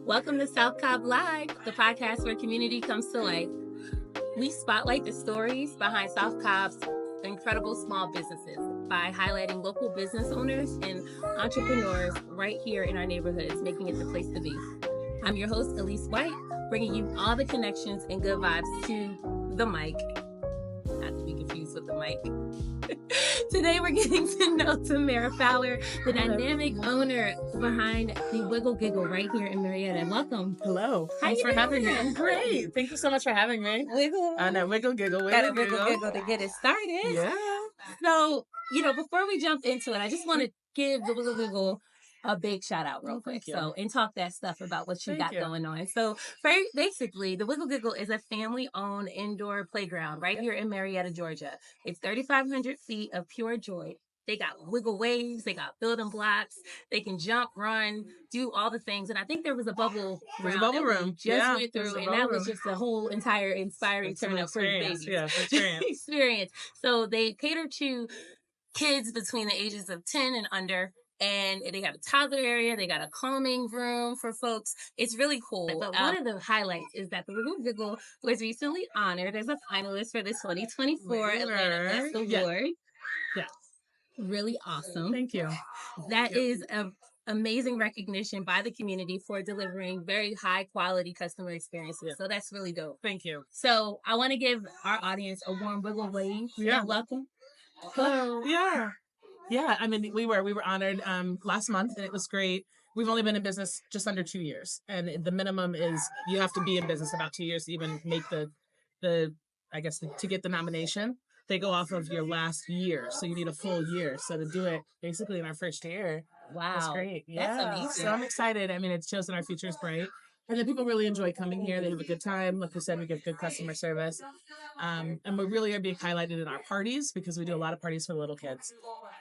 Welcome to South Cobb Live, the podcast where community comes to life. We spotlight the stories behind South Cobb's incredible small businesses by highlighting local business owners and entrepreneurs right here in our neighborhoods, making it the place to be. I'm your host, Elise White, bringing you all the connections and good vibes to the mic. Not to be confused with the mic. Today we're getting to know Tamara Fowler, the dynamic owner behind the Wiggle Giggle right here in Marietta. Welcome. Hello. Thanks for having me. Great. Thank you so much for having me. Wiggle. I know, Wiggle Giggle. Got a Wiggle Giggle to get it started. Yeah. So, before we jump into it, I just want to give the Wiggle Giggle a big shout out real quick. So, and talk that stuff about what you got going on. So, basically, the Wiggle Giggle is a family owned indoor playground right here in Marietta, Georgia. It's 3,500 feet of pure joy. They got wiggle waves, they got building blocks, they can jump, run, do all the things. And I think there was a bubble room. Just went through, and that was just a whole entire inspiring turn up for the babies. Yeah, experience. So they cater to kids between the ages of 10 and under. And they have a toddler area. They got a calming room for folks. It's really cool. But one of the highlights is that the Wiggle Giggle was recently honored as a finalist for the 2024 Atlanta Best Award. Yeah. Really awesome. Thank you. That is an amazing recognition by the community for delivering very high quality customer experiences. So that's really dope. Thank you. So I want to give our audience a warm wiggle wave. Yeah. Welcome. Hello. Yeah. Yeah, I mean, we were honored last month, and it was great. We've only been in business just under 2 years, and the minimum is you have to be in business about 2 years to even make to get the nomination. They go off of your last year, so you need a full year. So to do it basically in our first year, that's great. That's amazing. So I'm excited. I mean, it shows that our future is bright. And then people really enjoy coming here. They have a good time. Like I said, we get good customer service. And we really are being highlighted in our parties because we do a lot of parties for little kids.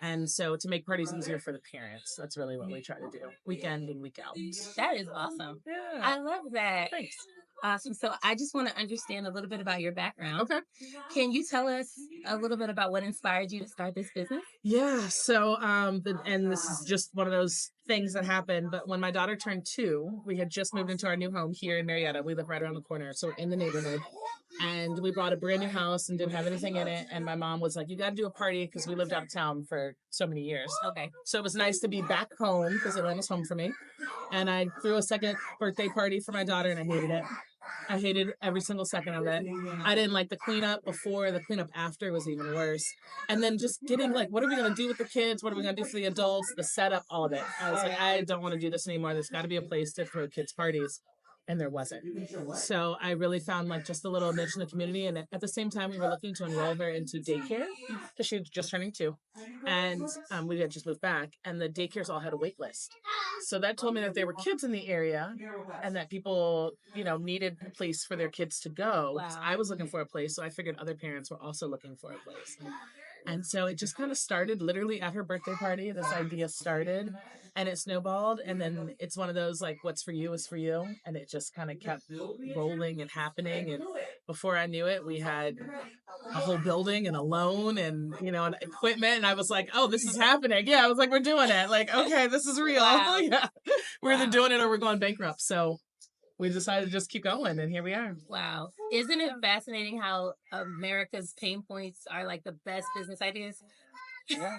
And so to make parties easier for the parents, that's really what we try to do. Weekend and week out. That is awesome. Yeah. I love that. Thanks. Awesome. So I just want to understand a little bit about your background. Okay. Can you tell us a little bit about what inspired you to start this business? Yeah. So, and this is just one of those things that happened, but when my daughter turned 2, we had just moved into our new home here in Marietta. We live right around the corner, so we're in the neighborhood. And we bought a brand new house and didn't have anything in it. And my mom was like, you got to do a party because we lived out of town for so many years. Okay. So it was nice to be back home because Atlanta's home for me. And I threw a second birthday party for my daughter and I hated it. I hated every single second of it. I didn't like the cleanup before. The cleanup after was even worse. And then just getting like, what are we going to do with the kids? What are we going to do for the adults? The setup, all of it. I was like, I don't want to do this anymore. There's got to be a place to throw kids' parties. And there wasn't. So I really found like just a little niche in the community. And at the same time, we were looking to enroll her into daycare because she was just turning 2. And we had just moved back and the daycares all had a wait list. So that told me that there were kids in the area and that people, needed a place for their kids to go. Wow. I was looking for a place. So I figured other parents were also looking for a place. And so it just kind of started literally at her birthday party. This idea started and it snowballed. And then it's one of those like, what's for you is for you. And it just kind of kept rolling and happening. And before I knew it, we had a whole building and a loan and, and equipment. And I was like, oh, this is happening. Yeah, I was like, we're doing it. Like, okay, this is real. Wow. Yeah. We're either doing it or we're going bankrupt. So we decided to just keep going, and here we are. Wow. Isn't it fascinating how America's pain points are like the best business ideas? Yeah.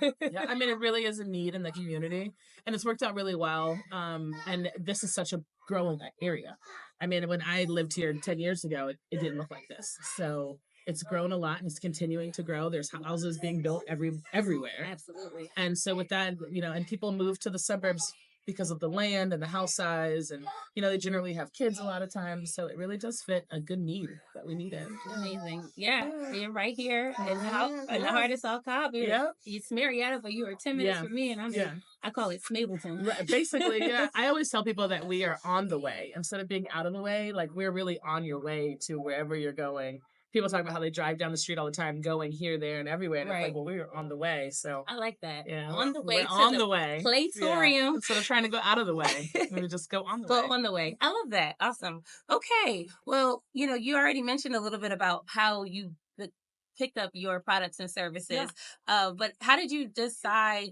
I mean, it really is a need in the community, and it's worked out really well. And this is such a growing area. I mean, when I lived here 10 years ago, it didn't look like this. So it's grown a lot, and it's continuing to grow. There's houses being built everywhere. Absolutely. And so with that, and people move to the suburbs because of the land and the house size and, they generally have kids a lot of times. So it really does fit a good need that we needed. Amazing. Yeah. You're right here in the heart of South Cobb. It's Marietta, but you are 10 minutes from me and I call it Smableton. Right, basically, yeah. I always tell people that we are on the way instead of being out of the way. Like we're really on your way to wherever you're going. People talk about how they drive down the street all the time, going here, there, and everywhere. And it's like, well, we were on the way. So I like that. Yeah, on the way. We're on the way. Platorium. Yeah. Instead of trying to go out of the way, we just go on the way. Go on the way. I love that. Awesome. Okay. Well, you already mentioned a little bit about how you picked up your products and services. Yeah. But how did you decide,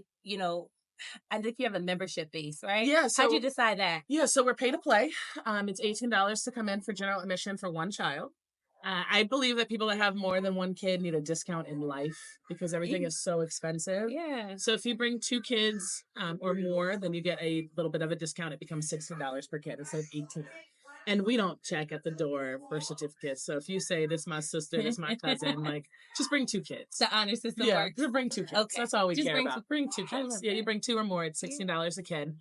I think you have a membership base, right? Yeah. So How'd you decide that? yeah, so we're pay to play. It's $18 to come in for general admission for one child. I believe that people that have more than one kid need a discount in life because everything is so expensive. Yeah. So if you bring two kids or more, then you get a little bit of a discount. It becomes $16 per kid instead of 18. And we don't check at the door for certificates. So if you say this is my sister, this is my cousin, like just bring two kids. The honor system Yeah, works. just bring two kids. Okay. That's all we Just care bring about. Bring two kids. Yeah, you bring two or more. It's $16 a kid.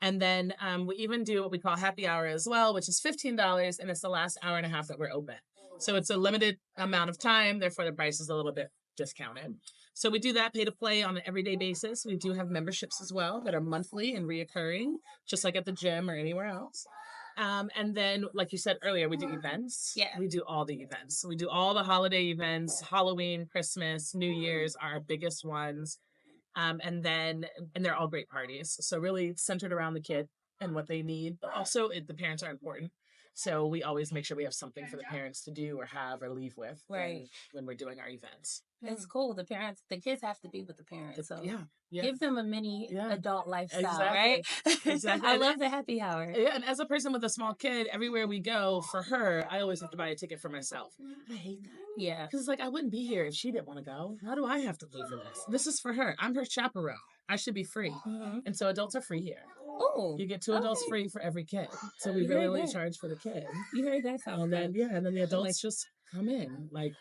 And then we even do what we call happy hour as well, which is $15, and it's the last hour and a half that we're open. So it's a limited amount of time, therefore the price is a little bit discounted. So we do that pay to play on an everyday basis. We do have memberships as well that are monthly and reoccurring, just like at the gym or anywhere else. And then, like you said earlier, we do events. Yeah. We do all the events. We do all the holiday events, Halloween, Christmas, New Year's are our biggest ones. And they're all great parties. So really centered around the kid and what they need, but also the parents are important. So we always make sure we have something for the parents to do or have or leave with when we're doing our events. It's cool. The kids have to be with the parents. So Yeah. give them a mini adult lifestyle, Exactly. right? Exactly. I love the happy hour. Yeah, and as a person with a small kid, everywhere we go for her, I always have to buy a ticket for myself. I hate that. Yeah. Because it's like, I wouldn't be here if she didn't want to go. How do I have to pay for this? This is for her. I'm her chaperone. I should be free. Mm-hmm. And so adults are free here. Oh, you get two adults free for every kid. So we really only charge for the kid. You heard that sound. And then the adults just come in. Like,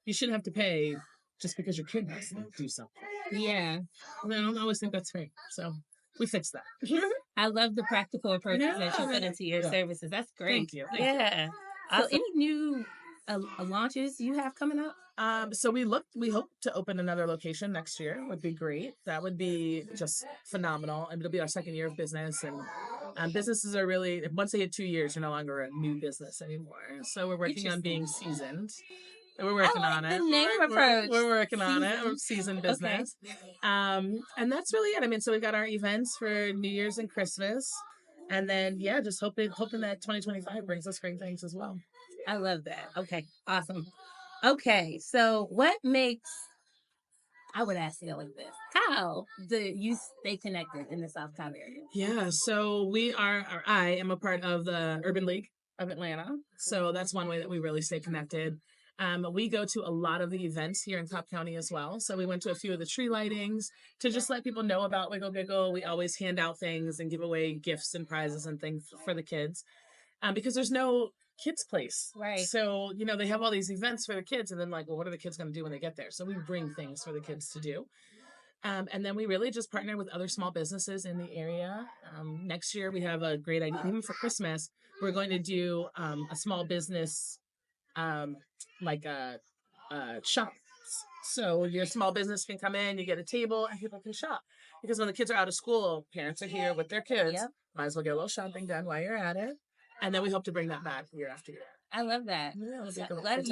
you shouldn't have to pay just because your kid has to do something. Yeah. And I don't always think that's fair. So we fixed that. I love the practical approach that you put into your services. That's great. Thank you. Yeah. So any new launches you have coming up? So we hope to open another location next year. Would be great. That would be just phenomenal. And it'll be our second year of business. And businesses are really, once they hit 2 years, you're no longer a new business anymore. So we're working on being seasoned. We're working on it. The name approach. We're working on it. We're seasoned business. Okay. And that's really it. I mean, so we got our events for New Year's and Christmas. And then, just hoping that 2025 brings us great things as well. I love that. Okay. Awesome. Okay. So what makes, I would ask you like this, how do you stay connected in the South Cobb area? Yeah. So I am a part of the Urban League of Atlanta. So that's one way that we really stay connected. We go to a lot of the events here in Cobb County as well. So we went to a few of the tree lightings to just let people know about Wiggle Giggle. We always hand out things and give away gifts and prizes and things for the kids because there's no kids place. Right. So, they have all these events for the kids and then like, well, what are the kids going to do when they get there? So we bring things for the kids to do. And then we really just partner with other small businesses in the area. Next year, we have a great idea. Even for Christmas, we're going to do a small business like a shop. So your small business can come in, you get a table, and people can shop. Because when the kids are out of school, parents are here with their kids. Yep. Might as well get a little shopping done while you're at it. And then we hope to bring that back year after year. I love that. Yeah, you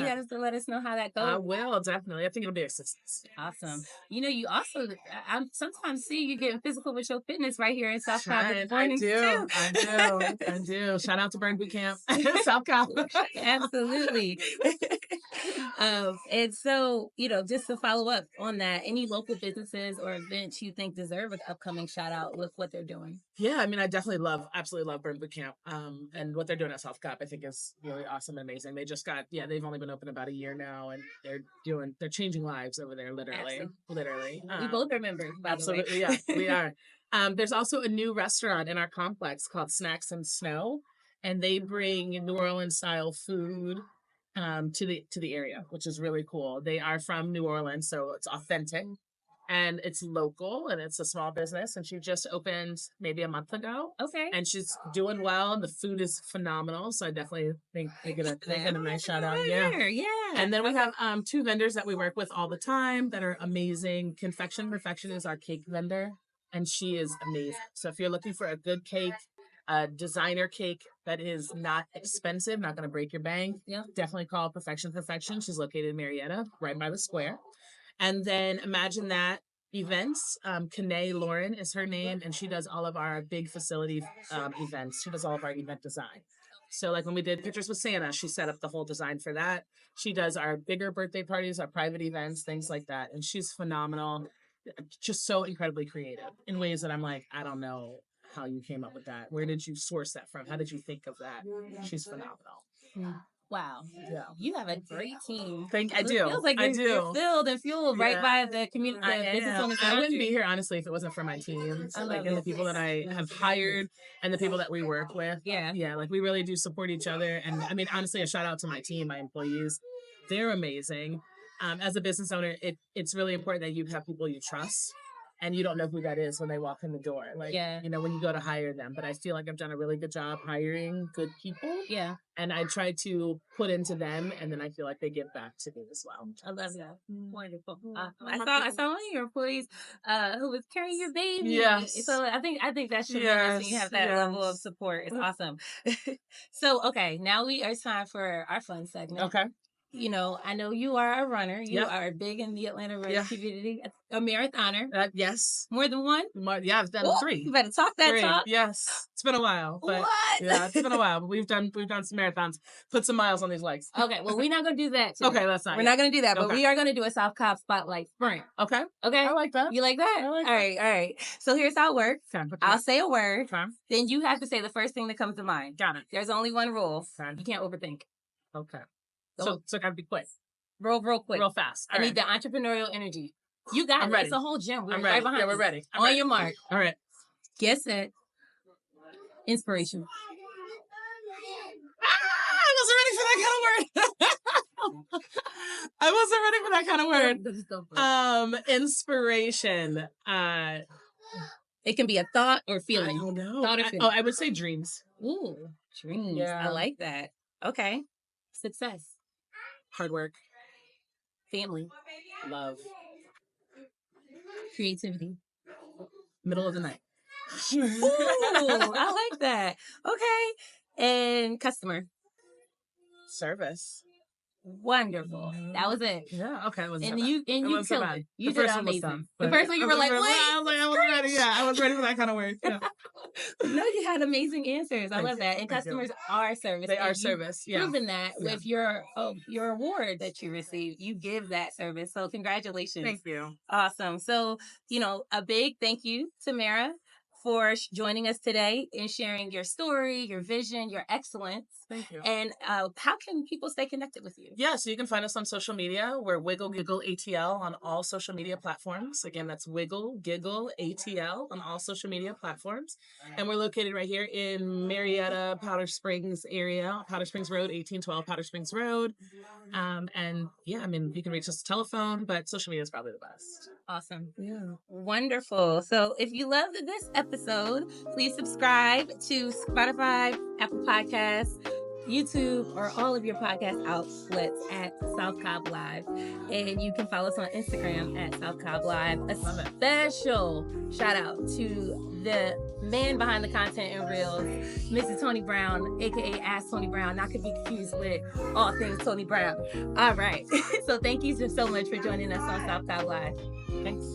have to let us know how that goes. I will, definitely. I think it'll be a success. Awesome. You also, I sometimes see you getting physical with your fitness right here in South Cobb. I do. Shout out to Burn Boot Camp, South Cobb. Absolutely. And so, just to follow up on that, any local businesses or events you think deserve an upcoming shout out with what they're doing? Yeah, I mean, I absolutely love Burn Boot Camp. And what they're doing at South Cobb, I think is really awesome and amazing. They just they've only been open about a year now, and they're changing lives over there, literally. We both are members, by absolutely, the way. Yeah, we are. There's also a new restaurant in our complex called Snacks and Snow, and they bring New Orleans style food to the area, which is really cool. They are from New Orleans, so it's authentic. And it's local and it's a small business. And she just opened maybe a month ago. Okay. And she's doing well. And the food is phenomenal. So I definitely think they get a nice shout out. Yeah. And then we have 2 vendors that we work with all the time that are amazing. Confection Perfection is our cake vendor. And she is amazing. So if you're looking for a good cake, a designer cake that is not expensive, not going to break your bank, definitely call Perfection. She's located in Marietta, right by the square. And then Imagine That Events. Kanae Lauren is her name, and she does all of our big facility events. She does all of our event design. So like when we did Pictures with Santa, she set up the whole design for that. She does our bigger birthday parties, our private events, things like that. And she's phenomenal. just so incredibly creative in ways that I'm like, I don't know how you came up with that. Where did you source that from? How did you think of that? She's phenomenal. Wow. Yeah. You have a great team. I It do. feels like I you're do. filled and fueled right Yeah. by the community. Business owners I around wouldn't you. be here, honestly, if it wasn't for my team. I love Like, and the it. people that I have hired and the people that we work with. Yeah. Yeah, like, we really do support each other. And I mean, honestly, a shout out to my team, my employees. They're amazing. As a business owner, it's really important that you have people you trust. And you don't know who that is when they walk in the door. Like, you know, when you go to hire them. But I feel like I've done a really good job hiring good people. Yeah. And I try to put into them, and then I feel like they give back to me as well. I love that. Wonderful. I saw one of your employees who was carrying your baby. Yes. So I think that's tremendous when you have that level of support. It's awesome. So okay, now it's time for our fun segment. Okay. You know, I know you are a runner. You are big in the Atlanta running community. A marathoner. Yes. More than one? Yeah, I've done 3. You better talk that talk. Yes. It's been a while. But what? Yeah, it's been a while. But we've done some marathons. Put some miles on these legs. Okay, well, we're not going to do that today. Okay, that's not. We're not going to do that, but we are going to do a South Cobb Spotlight Sprint. Okay. Okay? I like that. You like that? I like all that. All right. So here's how it works. Okay. I'll say a word. Okay. Then you have to say the first thing that comes to mind. Got it. There's only one rule. Okay. You can't overthink. Okay. So it gotta be quick. Real quick. Real fast. I need the entrepreneurial energy. You got I'm it. ready. It's a whole gym. I'm ready. Right behind We're ready. On your mark. All right. Get set. Inspiration. I wasn't ready for that kind of word. I wasn't ready for that kind of word. Inspiration. It can be a thought or feeling. I don't know. Thought or feeling. I would say dreams. Ooh, dreams. Yeah. I like that. Okay. Success. Hard work. Family. Love. Creativity. Middle of the night. Ooh, I like that. Okay. And customer. Service. Wonderful. That was it. Yeah. Okay. And you killed it. You did amazing. The The first one you were like, wait. I was ready. Yeah, I was ready for that kind of word. Yeah. No, you had amazing answers. I love that. And Thank customers are service. They are service. Yeah. Proven that with your award that you received. You give that service. So congratulations. Thank you. Awesome. So, a big thank you, Tamara, for joining us today and sharing your story, your vision, your excellence. Thank you. And how can people stay connected with you? Yeah, so you can find us on social media. We're Wiggle Giggle ATL on all social media platforms. Again, that's Wiggle Giggle ATL on all social media platforms. And we're located right here in Marietta, Powder Springs area, Powder Springs Road, 1812 Powder Springs Road. And yeah, I mean, you can reach us telephone, but social media is probably the best. Awesome. Yeah. Wonderful. So if you loved this episode, please subscribe to Spotify, Apple Podcasts, YouTube, or all of your podcast outlets at South Cobb Live. And you can follow us on Instagram at South Cobb Live. A special shout out to the man behind the content and reels, Mr. Tony Brown, aka Ask Tony Brown, not to be confused with all things Tony Brown. All right. So thank you so much for joining us on South Cobb Live. Thanks.